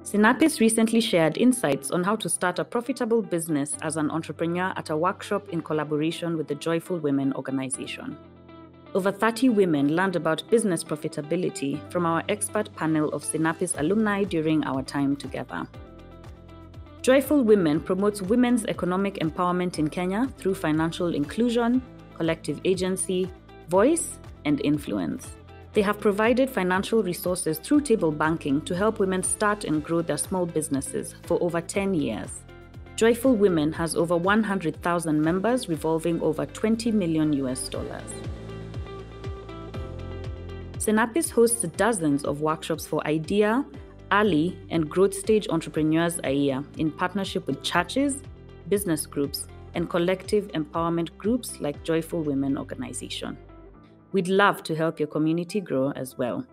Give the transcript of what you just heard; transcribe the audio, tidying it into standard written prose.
Sinapis recently shared insights on how to start a profitable business as an entrepreneur at a workshop in collaboration with the Joyful Women organization. Over 30 women learned about business profitability from our expert panel of Sinapis alumni during our time together. Joyful Women promotes women's economic empowerment in Kenya through financial inclusion, collective agency, voice, and influence. They have provided financial resources through table banking to help women start and grow their small businesses for over 10 years. Joyful Women has over 100,000 members, revolving over $20 million. Sinapis hosts dozens of workshops for idea, early, and growth stage entrepreneurs a year in partnership with churches, business groups, and collective empowerment groups like Joyful Women organization. We'd love to help your community grow as well.